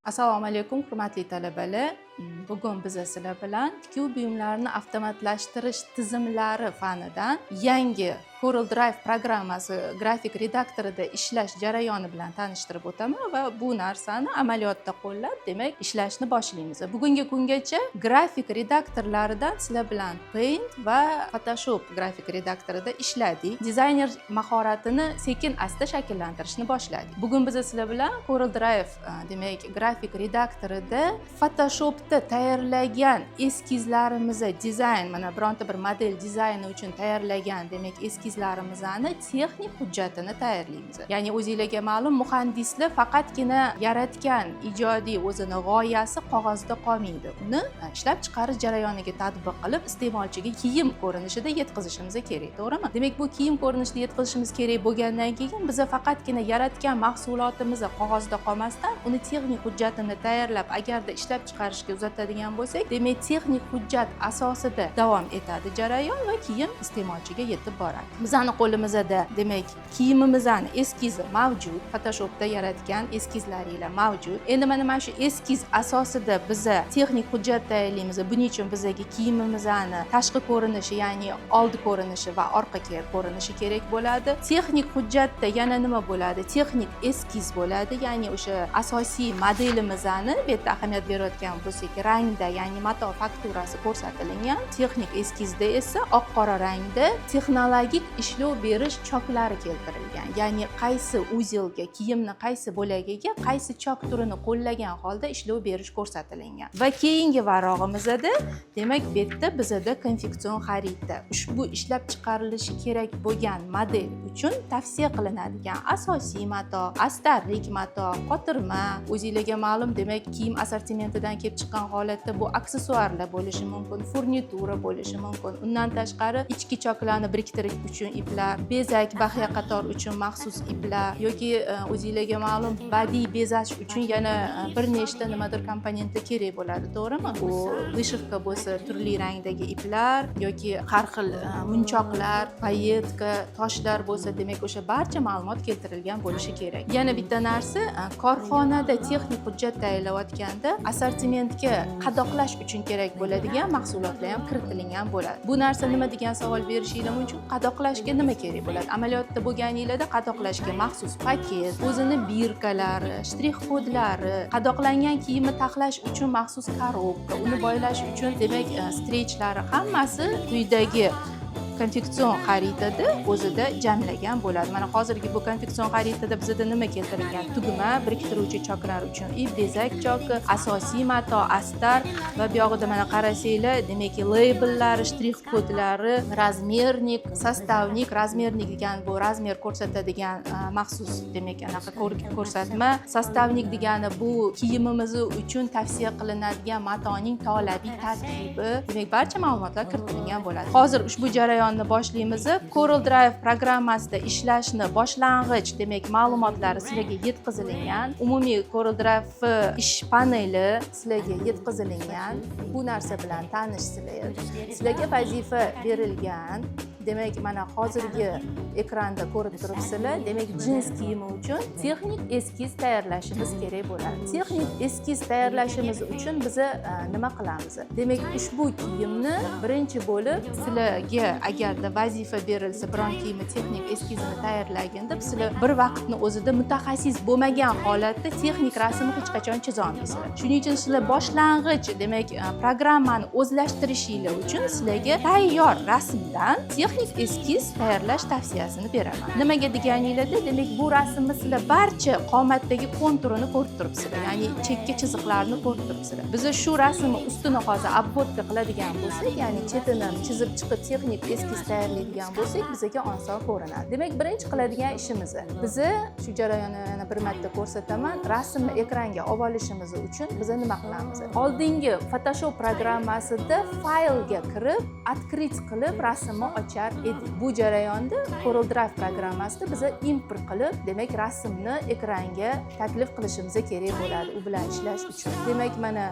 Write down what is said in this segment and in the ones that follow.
Assalomu alaykum, hurmatli talabalar. Bugun biz sizlar bilan tikuv buyumlarini avtomatlashtirish tizimlari fanidan yangi CorelDRIVE programmasi grafik redaktorida ishlash jarayoni bilan tanishtirib o'taman va bu narsani amaliyotda qo'llab, demak, ishlashni boshlaymiz. Bugungi kungacha grafik redaktorlaridan sizlar bilan Paint va Photoshop grafik redaktorida ishladik. Dizayner mahoratini sekin-asta shakllantirishni boshladik. Bugun biz sizlar bilan CorelDRIVE, demak, grafik redaktorida Photoshopda tayyorlagan eskizlarimizni dizayn, mana bironta bir model dizayni uchun tayyorlagan, demak, eskizlarimizni texnik hujjatini tayyorlaymiz. Ya'ni o'zingizlarga ma'lum, muhandislar faqatgina yaratgan ijodiy o'zini g'oyasi qog'ozda qolmaydi. Uni ishlab chiqarish jarayoniga tatbiq qilib, iste'molchiga kiyim ko'rinishida yetkazishimiz kerak, to'g'rimi? Demak, bu kiyim ko'rinishida yetkazishimiz kerak bo'lgandan keyin biz faqatgina yaratgan mahsulotimizni qog'ozda qolmasdan, uni texnik hujjatini tayyorlab, agarda ishlab chiqarishga uzatadigan bo'lsak, demak, texnik hujjat asosida davom etadi jarayon va keyin iste'molchiga yetib boradi. Bizning qo'limizda, demak, kiyimimizning eskizi mavjud, Photoshopda yaratgan eskizlaringlar mavjud. Endi mana shu eskiz asosida biz texnik hujjat tayyorlaymiz. Buning uchun bizga kiyimimizning tashqi ko'rinishi, ya'ni oldi ko'rinishi va orqa ko'rinishi kerak bo'ladi. Texnik hujjatda yana nima bo'ladi? Texnik eskiz bo'ladi, ya'ni o'sha asosiy modelimizni bu yerda ahamiyat berayotgan bo'lsak, rangda, ya'ni mato fakturasi ko'rsatilgan. Texnik eskizda esa oq-qora rangda texnologik ishlov berish choklari keltirilgan. Ya'ni qaysi uzelga, kiyimni qaysi bo'lagiga qaysi chok turini qo'llagan holda ishlov berish ko'rsatilgan. Va keyingi varog'imizda, demak, bu yerda bizda konfeksion xarita. Ushbu ishlab chiqarilishi kerak bo'lgan model uchun tavsiya qilinadigan asosiy mato, astarlik mato, qotirma, o'zingizlarga ma'lum, demak, kiyim assortimentidan kelib chiqqan holatda bu aksessuarlar bo'lishi mumkin, furnitura bo'lishi mumkin. Undan tashqari ichki choklarni biriktirish uchun iplar, bezak, bahiya qator uchun maxsus iplar yoki o'zingizlarga ma'lum badiiy bezash uchun yana bir nechta nimadir komponenti kerak bo'ladi, to'g'rimi? Bu vishivka bo'lsa, turli rangdagi iplar yoki har xil munchoqlar, payetka, toshlar bo'lsa, demak, o'sha barcha ma'lumot keltirilgan bo'lishi kerak. Yana bitta narsa, korxonada texnik hujjat tayyorlayotganda assortimentga qadoqlash uchun kerak bo'ladigan mahsulotlar ham kiritilgan bo'ladi. Bu narsa nima degan savol berishingiz mumkin? Qadoqlashga nima kerak bo'ladi? Amaliyotda bo'lganingizda qadoqlashga maxsus paket, o'zini birkalari, shtrix kodlari, qadoqlangan kiyimni taxlash uchun maxsus korobka, uni boylash uchun, demak, strechlar hammasi quyidagi konfeksion xaritada o'zida jamlagan bo'ladi. Mana hozirgi bu konfeksion xaritada bizda nima keltirilgan? Tugma, biriktiruvchi choklar uchun ip, bezak choki, asosiy mato, astar va bu yog'ida mana qarasanglar, demak, labellar, shtrix kodlari, razmernik, sastavnik, razmernik degan bu razmer ko'rsatadigan maxsus, demak, anaqa ko'rsatma, sastavnik degani bu kiyimimiz uchun tavsiya qilinadigan matoning tolabiy tarkibi, demak, barcha ma'lumotlar kiritilgan bo'ladi. Hozir ushbu jarayonni boshlaymiz. CorelDRIVE programmasida ishlashni boshlang'ich, demak, ma'lumotlari sizlarga yetkazilgan. Umumiy CorelDRIVE ish paneli sizlarga yetkazilgan. Bu narsa bilan tanishsizlar. Sizlarga vazifa berilgan. Demak, mana hozirgi ekranda ko'rib turibsizlar. Demak, jins kiyimi uchun texnik eskiz tayyorlashimiz kerak bo'ladi. Texnik eskiz tayyorlashimiz uchun biz nima qilamiz? Demak, ushbu kiyimni birinchi bo'lib sizlarga agarda vazifa berilsa, biron kiyimni texnik eskizini tayyorlaganda sizlar bir vaqtni o'zida mutaxassis bo'lmagan holatda texnik rasmni hech qachon chiza olmaysizlar. Shuning uchun sizlar boshlang'ich, demak, programmani o'zlashtirishingiz uchun sizlarga tayyor rasmdan texnik eskiz tayyorlash tavsiyasini beraman. Nimaga deganingizda, demak, bu rasmni sizlar barcha qomatdagi konturini ko'rib turibsizlar, ya'ni chekka chiziqlarni ko'rib turibsizlar. Biz shu rasmni ustini hozir obvodka qiladigan bo'lsak, ya'ni chetini chizib chiqib texnik eskiz tayyorlaydigan bo'lsak, bizga oson ko'rinadi. Demak, birinchi qiladigan ishimiz, biz shu jarayonni yana bir marta ko'rsataman, rasmni ekranga olib olishimiz uchun biz nima qilamiz? Oldingi Photoshop programmasida faylga kirib, открыть qilib rasmni ochar edik. Bu jarayonda CorelDRIVE programmasida biz import qilib, demak, rasmni ekranga taklif qilishimiz kerak bo'ladi u bilan ishlash uchun. Demak, mana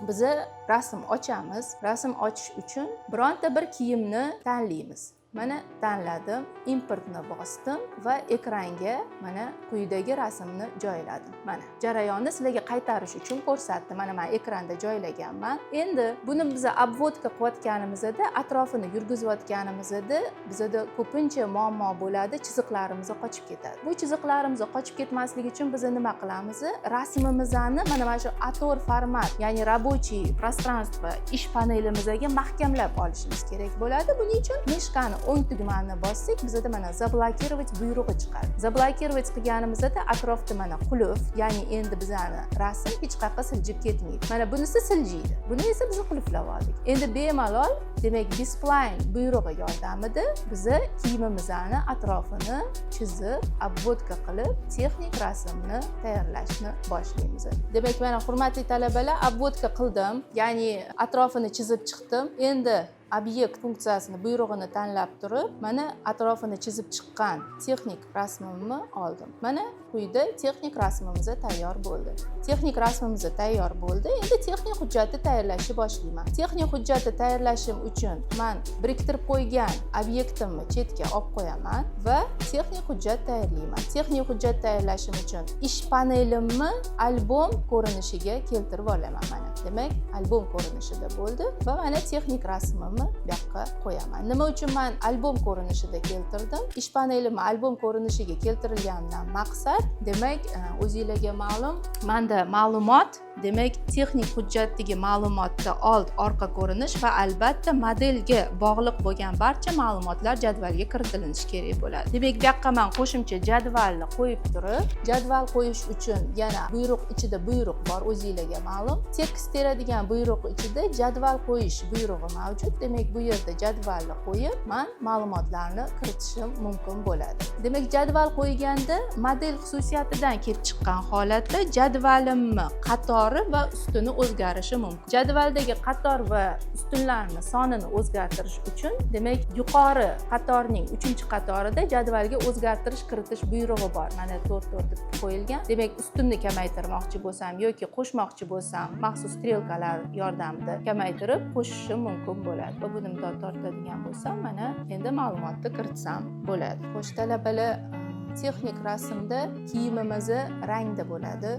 biz rasm ochamiz. Rasm ochish uchun bironta bir kiyimni tanlaymiz. Mana tanladim, importni bosdim va ekranga mana quyidagi rasmni joyladim. Mana jarayonni sizlarga qaytarish uchun ko'rsatdim. Mana men ekranda joylaganman. Endi buni biz obvodka qilayotganimizda, atrofini yurgizayotganimizda bizda ko'pincha muammo bo'ladi, chiziqlarimiz qochib ketadi. Bu chiziqlarimiz qochib ketmasligi uchun biz nima qilamiz? Rasmimizni mana shu A4 format, ya'ni рабочий пространство ish panelimizga mahkamlab olishimiz kerak bo'ladi. Buning uchun mishkani o'ng tugmani bossak, bizda mana zablokировать buyrug'i chiqadi. Zablokировать qilganimizda atrofda mana qulf, ya'ni endi bizani rasm hech qayerga siljib ketmaydi. Mana bunisi siljiydi. Buni esa biz qulflab oldik. Endi bemalol, demak, display buyrug'i yordamida biz kiyimimizni atrofini chizib, obvodka qilib, texnik rasmni tayyorlashni boshlaymiz. Demak, mana hurmatli talabalar, obvodka qildim, ya'ni atrofini chizib chiqdim. Endi obyekt funksiyasini buyrug'ini tanlab turib, mana atrofini chizib chiqqan texnik rasmimni oldim. Mana quyida texnik rasmimiz tayyor bo'ldi. Texnik rasmimiz tayyor bo'ldi. Endi texnik hujjatni tayyorlashni boshlayman. Texnik hujjatni tayyorlashim uchun men biriktirib qo'ygan obyektimni chetga olib qo'yaman va texnik hujjat tayyorlayman. Texnik hujjat tayyorlashim uchun ish panelimni albom ko'rinishiga keltirib olaman mana. Demak, albom ko'rinishida bo'ldi va mana texnik rasmimni bu yoqqa qo'yaman. Nima uchun men albom ko'rinishida keltirdim? Ish panelimni albom ko'rinishiga keltirilganidan maqsad, demak, o'zingizlarga ma'lum, menda ma'lumot, demak, texnik hujjatdagi ma'lumotda old, orqa ko'rinish va albatta modelga bog'liq bo'lgan barcha ma'lumotlar jadvalga kiritilinishi kerak bo'ladi. Demak, bu yoqqa men qo'shimcha jadvalni qo'yib turib, jadval qo'yish uchun yana buyruq ichida buyruq bor, o'zingizlarga ma'lum. Tekst teradigan buyruq ichida jadval qo'yish buyrug'i mavjud. Demak, bu yerda jadvalni qo'yib, men ma'lumotlarni kiritishim mumkin bo'ladi. Demak, jadval qo'yganda model xususiyatidan kelib chiqqan holatda jadvalimni qatori va ustuni o'zgarishi mumkin. Jadvaldagi qator va ustunlarning sonini o'zgartirish uchun, demak, yuqori qatorning 3-qatorida jadvalga o'zgartirish kiritish buyrug'i bor. Mana 4 deb qo'yilgan. Demak, ustunni kamaytirmoqchi bo'lsam yoki qo'shmoqchi bo'lsam, maxsus strelkalar yordamida kamaytirib qo'shishim mumkin bo'ladi. Va buni tortadigan bo'lsam, mana endi ma'lumotni kiritsam bo'ladi. Xo'sh, talabalar, texnik rasmda kiyimimiz rangda bo'ladi.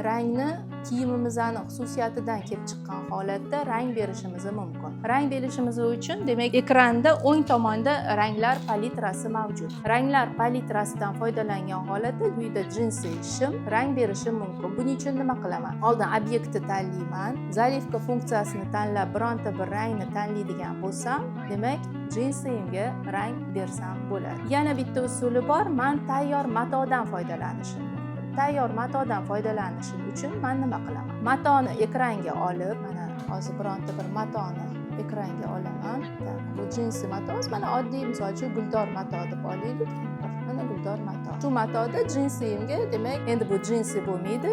Rangni kiyimimizning xususiyatidan kelib chiqqan holatda rang berishimiz mumkin. Rang berishimiz uchun, demak, ekranda o'ng tomonda ranglar palitrasi mavjud. Ranglar palitrasidan foydalangan holatda quyida jinsiy shim rang berishim mumkin. Buning uchun nima qilaman? Oldin obyektni tanlayman. Zalivka funksiyasini tanlab, bironta bir rangni tanlaydigan bo'lsam, demak, jinsiyimga rang bersam bo'ladi. Yana bitta usuli bor, men tayyor matodan foydalanishim. Tayyor matodan foydalanishim uchun men nima qilaman? Matoni ekranga olib, mana hozir bironta bir matoni ekranga olaman. Bu jinsi mato, mana oddiy misol uchun guldor mato deb olaylik. Mana guldor mato. Shu matoda jinsiyimga, demak, endi bu jinsi bo'lmaydi.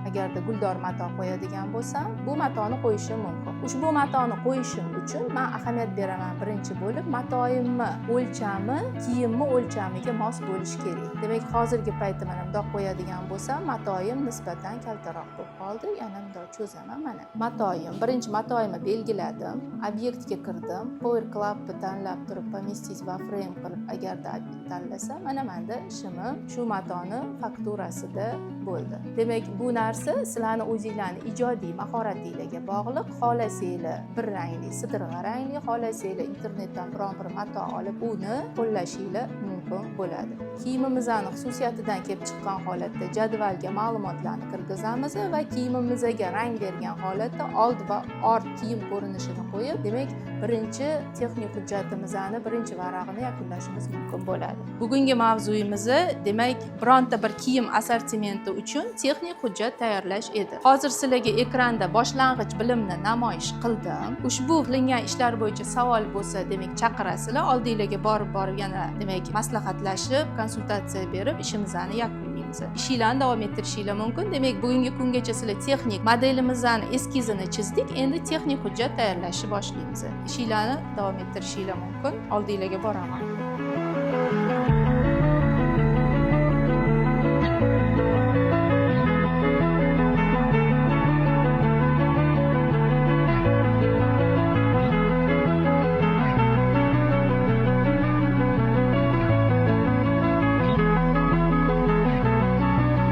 Agarda guldor mato qo'yadigan bo'lsam, bu matoni qo'yishim mumkin. Ushbu matoni qo'yishim uchun men ahamiyat beraman, birinchi bo'lib matoyimni o'lchami kiyimni o'lchamiga mos bo'lishi kerak. Demak, hozirgi paytda mana bundoq qo'yadigan bo'lsam, matoyim nisbatan kaltaroq bo'lib qoldi. Yana bundoq cho'zaman. Mana matoyim, birinchi matoyimni belgiladim, obyektga kirdim, power clubni tanlab turib, pomestit va frame qilib agarda tanlasam, mana menda ishimim shu matoni fakturasida bo'ldi. Demak, bu narsa sizlarning o'zingizlarning ijodiy mahoratingizga bog'liq. Xohlasanglar bir rangli, sidirg'a rangli, xohlasanglar internetdan biron bir mato olib uni qo'llashinglar mumkin bo'ladi. Kiyimimizning xususiyatidan kelib chiqqan holatda jadvalga ma'lumotlarni kirgizamiz va kiyimimizga rang bergan holatda old va ort kiyim ko'rinishini qo'yib, demak, birinchi texnik hujjatimizning birinchi varag'ini yakunlashimiz mumkin bo'ladi. Bugungi mavzuyimiz, demak, bironta bir kiyim assortimenti uchun texnik hujjat tayyorlash edi. Hozir sizlarga ekranda boshlang'ich bilimni namoyish qildim. Ushbu qilingan ishlar bo'yicha savol bo'lsa, demak, chaqirasizlar. Oldinglarga borib yana, demak, maslahatlashib, konsultatsiya berib ishimizni yakunlaymiz. Ishinglarni davom ettirishinglar mumkin. Demak, bugungi kungacha sizlar texnik modelimizning eskizini chizdik. Endi texnik hujjat tayyorlashni boshlaymiz. Ishinglarni davom ettirishinglar mumkin. Oldinglarga boraman.